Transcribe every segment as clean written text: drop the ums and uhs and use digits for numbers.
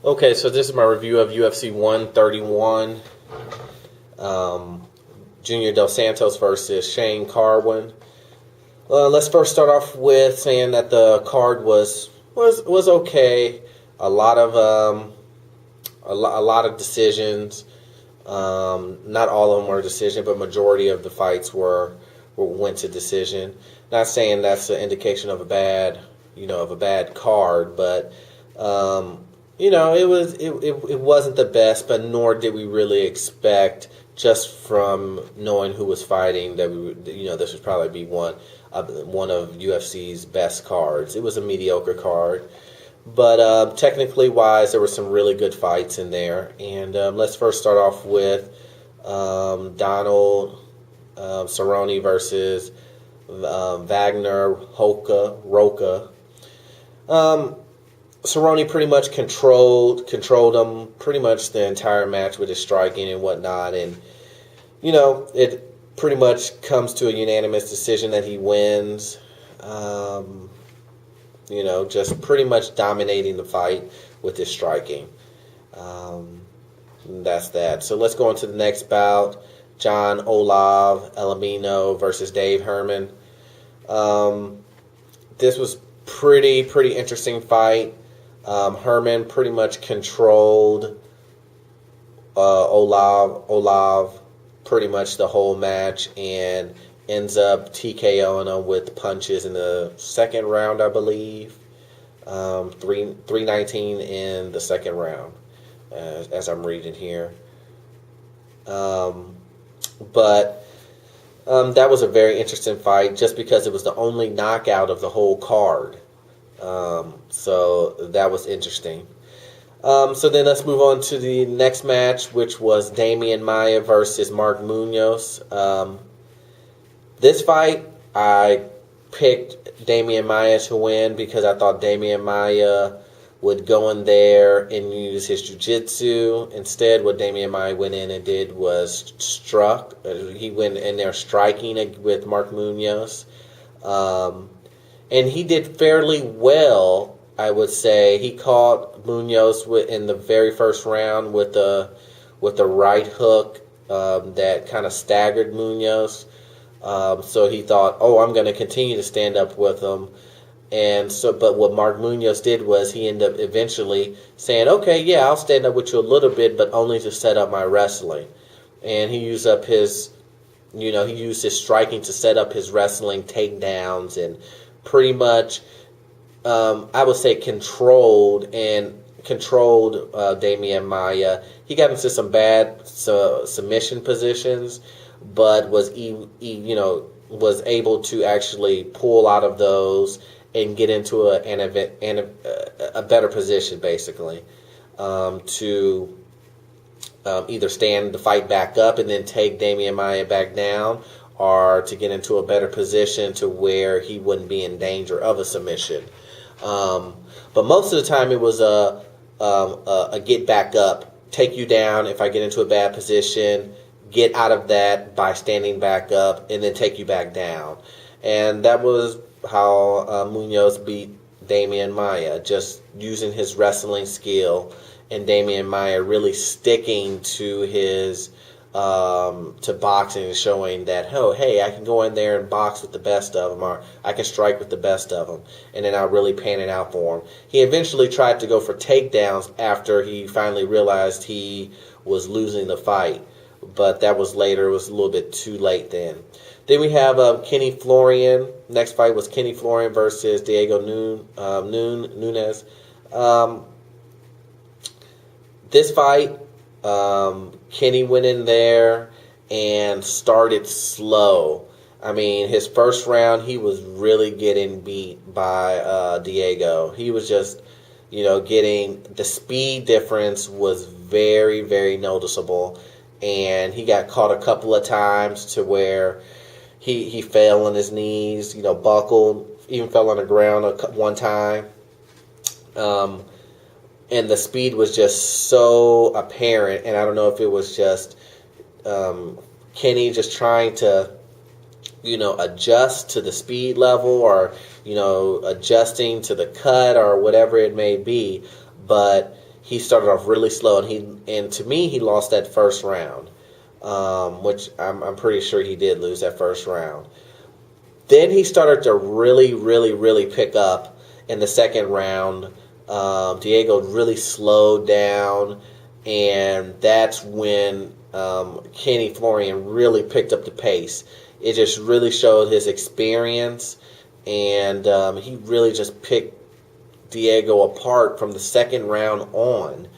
Okay, so this is my review of UFC 131. Junior Dos Santos versus Shane Carwin. Let's first start off with saying that the card was okay. A lot of a lot of decisions. Not all of them were a decision, but majority of the fights went to decision. Not saying that's an indication of a bad card, but it wasn't the best, but nor did we really expect, just from knowing who was fighting, that this would probably be one of UFC's best cards. It was a mediocre card, but technically wise, there were some really good fights in there. And let's first start off with Donald Cerrone versus Wagner Roca. Cerrone pretty much controlled him pretty much the entire match with his striking and whatnot, and it pretty much comes to a unanimous decision that he wins. Just pretty much dominating the fight with his striking. That's that. So let's go on to the next bout. John Olav Elamino versus Dave Herman. This was pretty interesting fight. Herman pretty much controlled Olav pretty much the whole match, and ends up TKOing him with punches in the second round, I believe. 319 in the second round, as I'm reading here. But that was a very interesting fight, just because it was the only knockout of the whole card. So that was interesting. So then let's move on to the next match, which was Damian Maia versus Mark Munoz. This fight, I picked Damian Maia to win because I thought Damian Maia would go in there and use his jiu-jitsu. Instead, what Damian Maia went in and did was struck. He went in there striking with Mark Munoz. And he did fairly well, I would say. He caught Munoz in the very first round with the right hook that kind of staggered Munoz. So he thought, I'm going to continue to stand up with him. But what Mark Munoz did was he ended up eventually saying, okay, yeah, I'll stand up with you a little bit, but only to set up my wrestling. And he used up his striking to set up his wrestling takedowns, and pretty much, I would say, controlled Damian Maia. He got into some bad submission positions, but was able to actually pull out of those and get into a better position, basically, to either stand the fight back up and then take Damian Maia back down, or to get into a better position to where he wouldn't be in danger of a submission. But most of the time it was a get back up, take you down if I get into a bad position, get out of that by standing back up, and then take you back down. And that was how Munoz beat Damian Maia, just using his wrestling skill, and Damian Maia really sticking to his to boxing and showing that, hey, I can go in there and box with the best of them, or I can strike with the best of them, and then I really pan it out for him. He eventually tried to go for takedowns after he finally realized he was losing the fight, but that was later. It was a little bit too late then. Then we have Kenny Florian. Next fight was Kenny Florian versus Diego Nunes. This fight, Kenny went in there and started slow. I mean, his first round, he was really getting beat by Diego. He was just, getting the speed difference was very, very noticeable. And he got caught a couple of times to where he fell on his knees, buckled, even fell on the ground one time. And the speed was just so apparent, and I don't know if it was just Kenny just trying to, adjust to the speed level, or, adjusting to the cut, or whatever it may be. But he started off really slow, and to me he lost that first round, which I'm pretty sure he did lose that first round. Then he started to really, really, really pick up in the second round. Diego really slowed down, and that's when Kenny Florian really picked up the pace. It just really showed his experience, and he really just picked Diego apart from the second round on,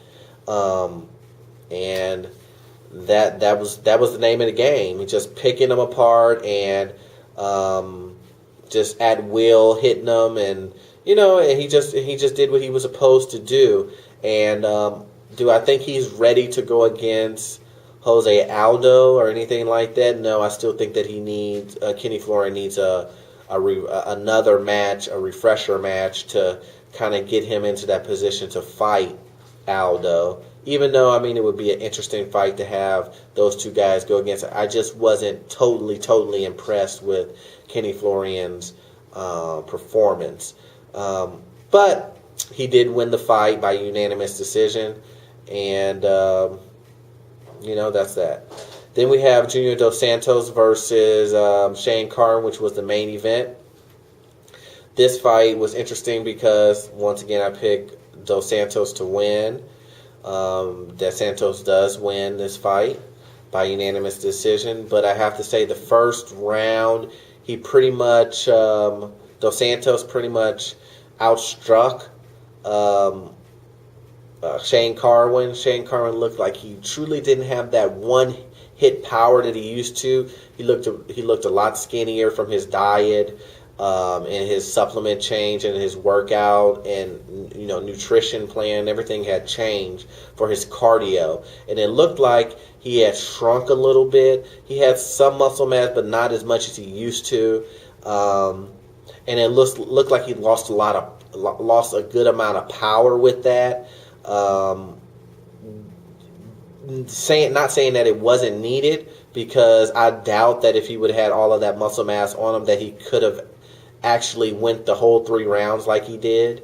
and that was the name of the game. He just picking them apart and just at will hitting them, and and he just did what he was supposed to do. And do I think he's ready to go against Jose Aldo or anything like that? No, I still think that he needs Kenny Florian needs another match, a refresher match to kind of get him into that position to fight Aldo. Even though, I mean, it would be an interesting fight to have those two guys go against. I just wasn't totally impressed with Kenny Florian's performance. But he did win the fight by unanimous decision, and that's that. Then we have Junior Dos Santos versus Shane Carwin, which was the main event. This fight was interesting because, once again, I picked Dos Santos to win. Dos Santos does win this fight by unanimous decision, but I have to say the first round, he pretty much, Dos Santos pretty much outstruck Shane Carwin. Shane Carwin looked like he truly didn't have that one hit power that he used to. He looked a lot skinnier from his diet, and his supplement change, and his workout and nutrition plan. Everything had changed for his cardio, and it looked like he had shrunk a little bit. He had some muscle mass, but not as much as he used to. And it looked like he lost a good amount of power with that. Not saying that it wasn't needed, because I doubt that if he would have had all of that muscle mass on him, that he could have actually went the whole 3 rounds like he did.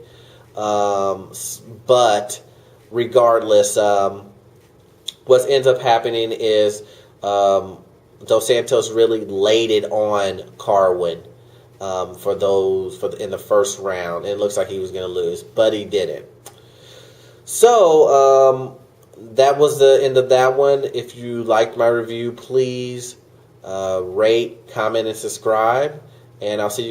But regardless, what ends up happening is Dos Santos really laid it on Carwin in the first round. And it looks like he was going to lose, but he didn't. So that was the end of that one. If you liked my review, please rate, comment, and subscribe. And I'll see you